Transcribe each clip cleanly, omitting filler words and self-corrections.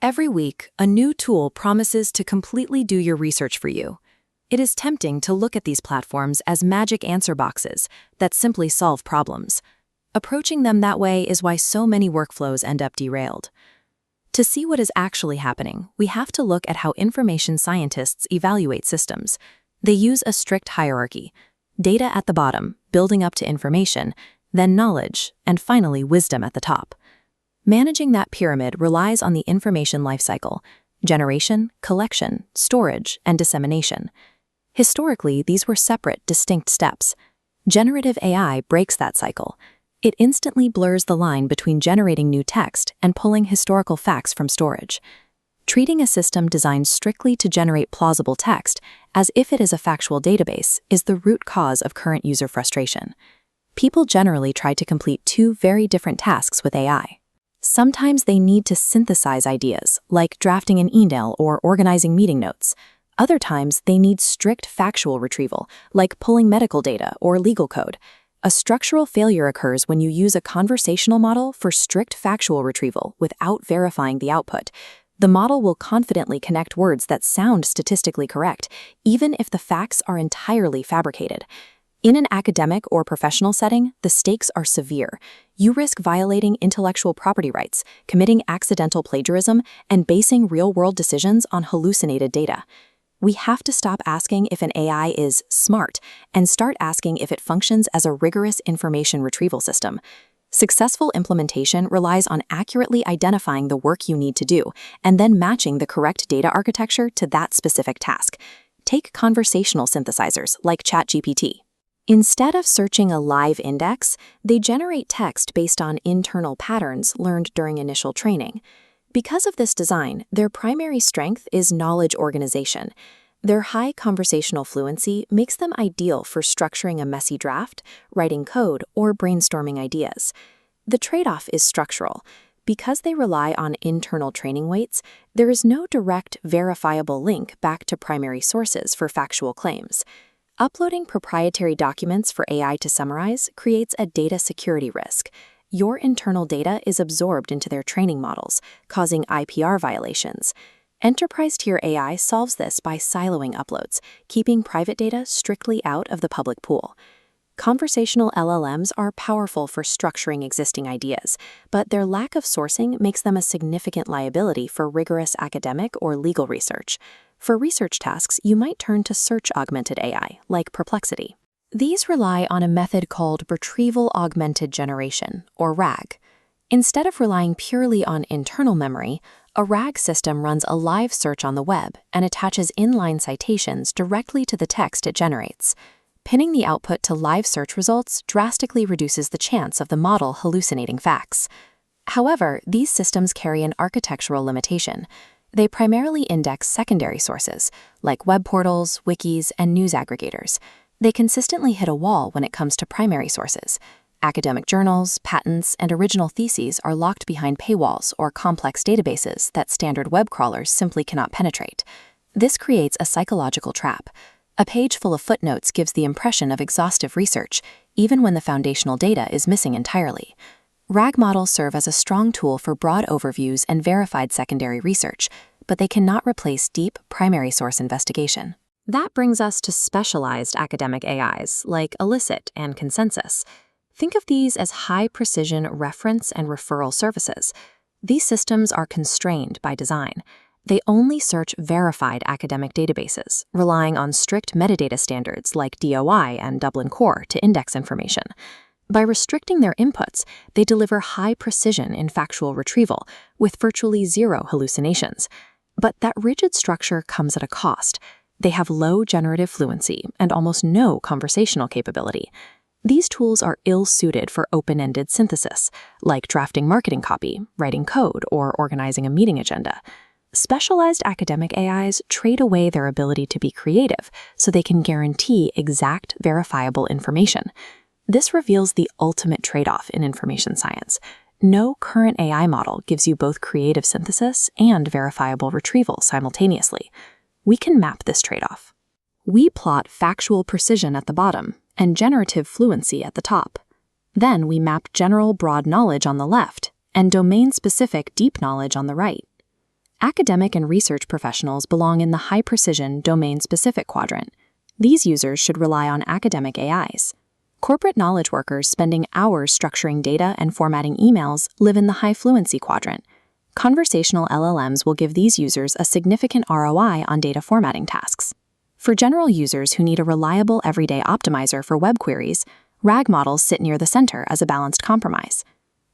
Every week, a new tool promises to completely do your research for you. It is tempting to look at these platforms as magic answer boxes that simply solve problems. Approaching them that way is why so many workflows end up derailed. To see what is actually happening, we have to look at how information scientists evaluate systems. They use a strict hierarchy: data at the bottom, building up to information, then knowledge, and finally wisdom at the top. Managing that pyramid relies on the information lifecycle: generation, collection, storage, and dissemination. Historically, these were separate, distinct steps. Generative AI breaks that cycle. It instantly blurs the line between generating new text and pulling historical facts from storage. Treating a system designed strictly to generate plausible text as if it is a factual database is the root cause of current user frustration. People generally try to complete two very different tasks with AI. Sometimes they need to synthesize ideas, like drafting an email or organizing meeting notes. Other times, they need strict factual retrieval, like pulling medical data or legal code. A structural failure occurs when you use a conversational model for strict factual retrieval without verifying the output. The model will confidently connect words that sound statistically correct, even if the facts are entirely fabricated. In an academic or professional setting, the stakes are severe. You risk violating intellectual property rights, committing accidental plagiarism, and basing real-world decisions on hallucinated data. We have to stop asking if an AI is smart and start asking if it functions as a rigorous information retrieval system. Successful implementation relies on accurately identifying the work you need to do and then matching the correct data architecture to that specific task. Take conversational synthesizers like ChatGPT. Instead of searching a live index, they generate text based on internal patterns learned during initial training. Because of this design, their primary strength is knowledge organization. Their high conversational fluency makes them ideal for structuring a messy draft, writing code, or brainstorming ideas. The trade-off is structural. Because they rely on internal training weights, there is no direct, verifiable link back to primary sources for factual claims. Uploading proprietary documents for AI to summarize creates a data security risk. Your internal data is absorbed into their training models, causing IPR violations. Enterprise-tier AI solves this by siloing uploads, keeping private data strictly out of the public pool. Conversational LLMs are powerful for structuring existing ideas, but their lack of sourcing makes them a significant liability for rigorous academic or legal research. For research tasks, you might turn to search-augmented AI, like Perplexity. These rely on a method called retrieval-augmented generation, or RAG. Instead of relying purely on internal memory, a RAG system runs a live search on the web and attaches inline citations directly to the text it generates. Pinning the output to live search results drastically reduces the chance of the model hallucinating facts. However, these systems carry an architectural limitation. They primarily index secondary sources, like web portals, wikis, and news aggregators. They consistently hit a wall when it comes to primary sources. Academic journals, patents, and original theses are locked behind paywalls or complex databases that standard web crawlers simply cannot penetrate. This creates a psychological trap. A page full of footnotes gives the impression of exhaustive research, even when the foundational data is missing entirely. RAG models serve as a strong tool for broad overviews and verified secondary research, but they cannot replace deep primary source investigation. That brings us to specialized academic AIs like Elicit and Consensus. Think of these as high-precision reference and referral services. These systems are constrained by design. They only search verified academic databases, relying on strict metadata standards like DOI and Dublin Core to index information. By restricting their inputs, they deliver high precision in factual retrieval, with virtually zero hallucinations. But that rigid structure comes at a cost. They have low generative fluency and almost no conversational capability. These tools are ill-suited for open-ended synthesis, like drafting marketing copy, writing code, or organizing a meeting agenda. Specialized academic AIs trade away their ability to be creative so they can guarantee exact, verifiable information. This reveals the ultimate trade-off in information science. No current AI model gives you both creative synthesis and verifiable retrieval simultaneously. We can map this trade-off. We plot factual precision at the bottom and generative fluency at the top. Then we map general broad knowledge on the left and domain-specific deep knowledge on the right. Academic and research professionals belong in the high-precision, domain-specific quadrant. These users should rely on academic AIs. Corporate knowledge workers spending hours structuring data and formatting emails live in the high-fluency quadrant. Conversational LLMs will give these users a significant ROI on data formatting tasks. For general users who need a reliable everyday optimizer for web queries, RAG models sit near the center as a balanced compromise.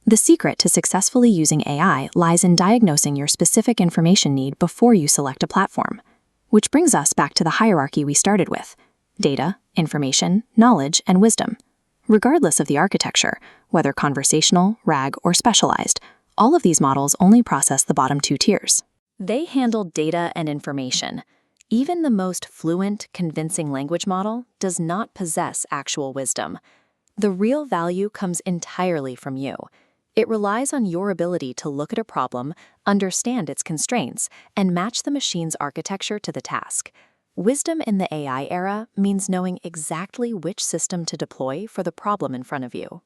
The secret to successfully using AI lies in diagnosing your specific information need before you select a platform. Which brings us back to the hierarchy we started with: data, information, knowledge, and wisdom. Regardless of the architecture, whether conversational, RAG, or specialized, all of these models only process the bottom two tiers. They handle data and information. Even the most fluent, convincing language model does not possess actual wisdom. The real value comes entirely from you. It relies on your ability to look at a problem, understand its constraints, and match the machine's architecture to the task. Wisdom in the AI era means knowing exactly which system to deploy for the problem in front of you.